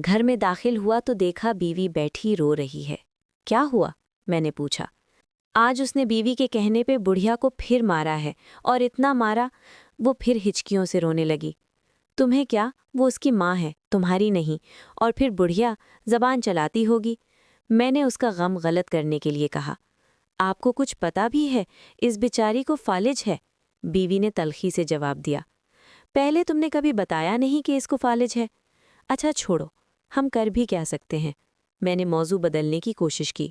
گھر میں داخل ہوا تو دیکھا بیوی بیٹھی رو رہی ہے۔ کیا ہوا؟ میں نے پوچھا۔ آج اس نے بیوی کے کہنے پہ بڑھیا کو پھر مارا ہے، اور اتنا مارا، وہ پھر ہچکیوں سے رونے لگی۔ تمہیں کیا؟ وہ اس کی ماں ہے، تمہاری نہیں، اور پھر بڑھیا زبان چلاتی ہوگی۔ میں نے اس کا غم غلط کرنے کے لیے کہا۔ آپ کو کچھ پتا بھی ہے؟ اس بیچاری کو فالج ہے، بیوی نے تلخی سے جواب دیا۔ پہلے تم نے کبھی بتایا نہیں کہ اس کو فالج ہے۔ اچھا چھوڑو، ہم کر بھی کیا سکتے ہیں؟ میں نے موضوع بدلنے کی کوشش کی۔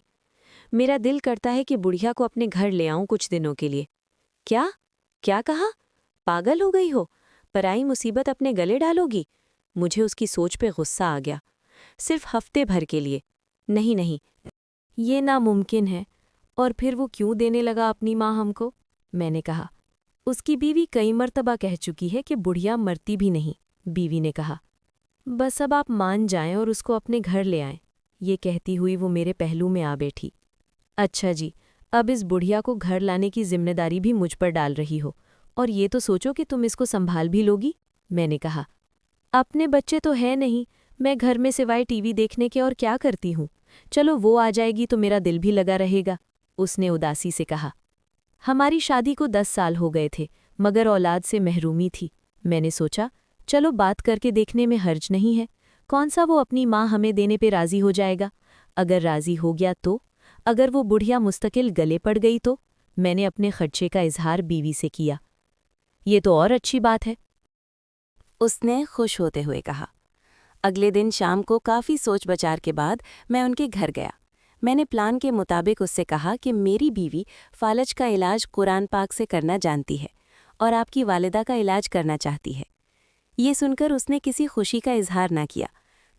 میرا دل کرتا ہے کہ بڑھیا کو اپنے گھر لے آؤں کچھ دنوں کے لیے۔ کیا؟ کیا کہا؟ پاگل ہو گئی ہو؟ پرائی مصیبت اپنے گلے ڈالو گی؟ مجھے اس کی سوچ پہ غصہ آ گیا۔ صرف ہفتے بھر کے لیے؟ نہیں نہیں، یہ ناممکن ہے۔ اور پھر وہ کیوں دینے لگا اپنی ماں ہم کو؟ میں نے کہا۔ اس کی بیوی کئی مرتبہ کہہ چکی ہے کہ بڑھیا مرتی بھی نہیں، بیوی نے کہا۔ بس اب آپ مان جائیں اور اس کو اپنے گھر لے آئیں، یہ کہتی ہوئی وہ میرے پہلو میں آ بیٹھی۔ اچھا جی، اب اس بڑھیا کو گھر لانے کی ذمہ داری بھی مجھ پر ڈال رہی ہو، اور یہ تو سوچو کہ تم اس کو سنبھال بھی لوگی، میں نے کہا۔ اپنے بچے تو ہے نہیں، میں گھر میں سوائے ٹی وی دیکھنے کے اور کیا کرتی ہوں؟ چلو وہ آ جائے گی تو میرا دل بھی لگا رہے گا، اس نے اداسی سے کہا۔ ہماری شادی کو 10 سال ہو گئے تھے، مگر اولاد سے محرومی تھی۔ میں نے سوچا چلو بات کر کے دیکھنے میں حرج نہیں ہے، کون سا وہ اپنی ماں ہمیں دینے پہ راضی ہو جائے گا؟ اگر راضی ہو گیا تو؟ اگر وہ بڑھیا مستقل گلے پڑ گئی تو؟ میں نے اپنے خدشے کا اظہار بیوی سے کیا۔ یہ تو اور اچھی بات ہے، اس نے خوش ہوتے ہوئے کہا۔ اگلے دن شام کو کافی سوچ بچار کے بعد میں ان کے گھر گیا۔ میں نے پلان کے مطابق اس سے کہا کہ میری بیوی فالج کا علاج قرآن پاک سے کرنا جانتی ہے اور آپ کی والدہ کا علاج کرنا چاہتی ہے۔ یہ سن کر اس نے کسی خوشی کا اظہار نہ کیا،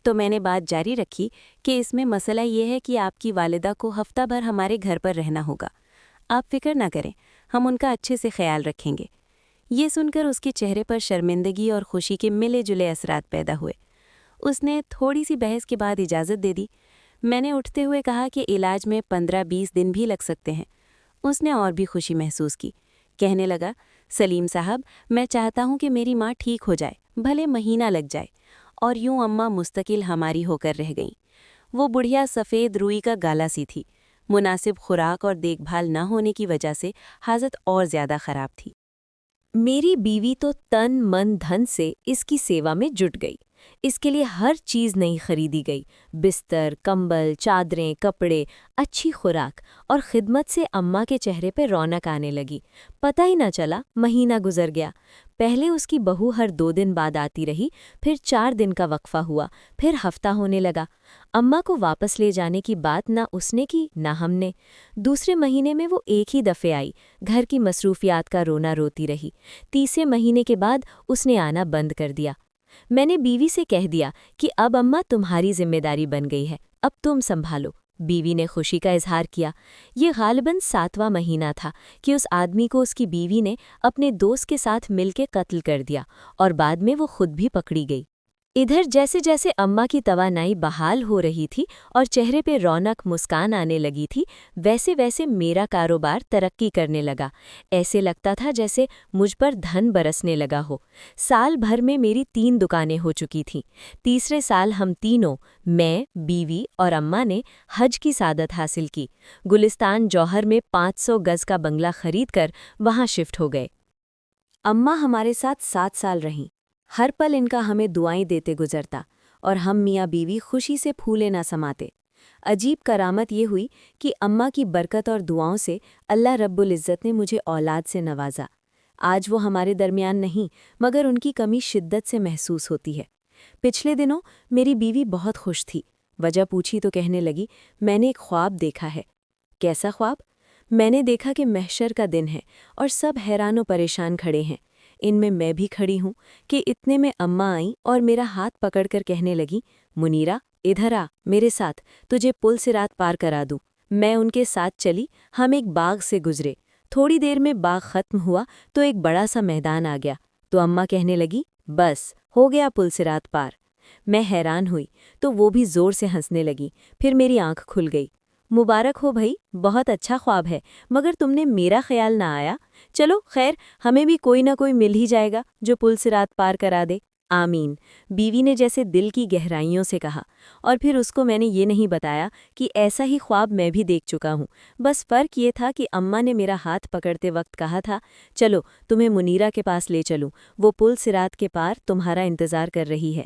تو میں نے بات جاری رکھی کہ اس میں مسئلہ یہ ہے کہ آپ کی والدہ کو ہفتہ بھر ہمارے گھر پر رہنا ہوگا۔ آپ فکر نہ کریں، ہم ان کا اچھے سے خیال رکھیں گے۔ یہ سن کر اس کے چہرے پر شرمندگی اور خوشی کے ملے جلے اثرات پیدا ہوئے۔ اس نے تھوڑی سی بحث کے بعد اجازت دے دی۔ میں نے اٹھتے ہوئے کہا کہ علاج میں 15-20 دن بھی لگ سکتے ہیں۔ اس نے اور بھی خوشی محسوس کی، کہنے لگا، سلیم صاحب، میں چاہتا ہوں کہ میری ماں ٹھیک ہو جائے، بھلے مہینہ لگ جائے۔ اور یوں اماں مستقل ہماری ہو کر رہ گئیں۔ وہ بڑھیا سفید روئی کا گالا سی تھی، مناسب خوراک اور دیکھ بھال نہ ہونے کی وجہ سے حالت اور زیادہ خراب تھی۔ میری بیوی تو تن من دھن سے اس کی سیوا میں جٹ گئی۔ اس کے لیے ہر چیز نئی خریدی گئی، بستر، کمبل، چادریں، کپڑے، اچھی خوراک، اور خدمت سے اماں کے چہرے پہ رونق آنے لگی۔ پتہ ہی نہ چلا، مہینہ گزر گیا۔ پہلے اس کی بہو ہر 2 دن بعد آتی رہی، پھر 4 دن کا وقفہ ہوا، پھر ہفتہ ہونے لگا۔ اماں کو واپس لے جانے کی بات نہ اس نے کی نہ ہم نے۔ دوسرے مہینے میں وہ ایک ہی دفعے آئی، گھر کی مصروفیات کا رونا روتی رہی۔ تیسرے مہینے کے بعد اس نے آنا بند کر دیا۔ میں نے بیوی سے کہہ دیا کہ اب اماں تمہاری ذمہ داری بن گئی ہے، اب تم سنبھالو۔ بیوی نے خوشی کا اظہار کیا۔ یہ غالباً 7واں مہینہ تھا کہ اس آدمی کو اس کی بیوی نے اپنے دوست کے ساتھ مل کے قتل کر دیا، اور بعد میں وہ خود بھی پکڑی گئی۔ ادھر جیسے جیسے اماں کی توانائی بحال ہو رہی تھی اور چہرے پہ رونق مسکان آنے لگی تھی، ویسے ویسے میرا کاروبار ترقی کرنے لگا۔ ایسے لگتا تھا جیسے مجھ پر دھن برسنے لگا ہو۔ سال بھر میں میری 3 دکانیں ہو چکی تھیں۔ تیسرے سال ہم تینوں، میں، بیوی اور اماں نے حج کی سعادت حاصل کی۔ گلستان جوہر میں 500 گز کا بنگلہ خرید کر وہاں شفٹ ہو گئے۔ اماں ہمارے ساتھ 7 سال رہیں۔ ہر پل ان کا ہمیں دعائیں دیتے گزرتا، اور ہم میاں بیوی خوشی سے پھولے نہ سماتے۔ عجیب کرامت یہ ہوئی کہ اماں کی برکت اور دعاؤں سے اللہ رب العزت نے مجھے اولاد سے نوازا۔ آج وہ ہمارے درمیان نہیں، مگر ان کی کمی شدت سے محسوس ہوتی ہے۔ پچھلے دنوں میری بیوی بہت خوش تھی۔ وجہ پوچھی تو کہنے لگی، میں نے ایک خواب دیکھا ہے۔ کیسا خواب؟ میں نے دیکھا کہ محشر کا دن ہے اور سب حیران و پریشان کھڑے ہیں، ان میں بھی کھڑی ہوں کہ اتنے میں اماں آئیں اور میرا ہاتھ پکڑ کر کہنے لگی، منیرہ ادھر آ میرے ساتھ، تجھے پل صراط پار کرا دوں۔ میں ان کے ساتھ چلی، ہم ایک باغ سے گزرے۔ تھوڑی دیر میں باغ ختم ہوا تو ایک بڑا سا میدان آ گیا، تو اماں کہنے لگی، بس ہو گیا پل صراط پار۔ میں حیران ہوئی تو وہ بھی زور سے ہنسنے لگی، پھر میری آنکھ کھل گئی۔ مبارک ہو بھائی، بہت اچھا خواب ہے، مگر تم نے میرا خیال نہ آیا۔ چلو خیر، ہمیں بھی کوئی نہ کوئی مل ہی جائے گا جو پل صراط پار کرا دے۔ آمین، بیوی نے جیسے دل کی گہرائیوں سے کہا، اور پھر اس کو میں نے یہ نہیں بتایا کہ ایسا ہی خواب میں بھی دیکھ چکا ہوں، بس فرق یہ تھا کہ اماں نے میرا ہاتھ پکڑتے وقت کہا تھا، چلو تمہیں منیرہ کے پاس لے چلوں، وہ پل صراط کے پار تمہارا انتظار کر رہی ہے۔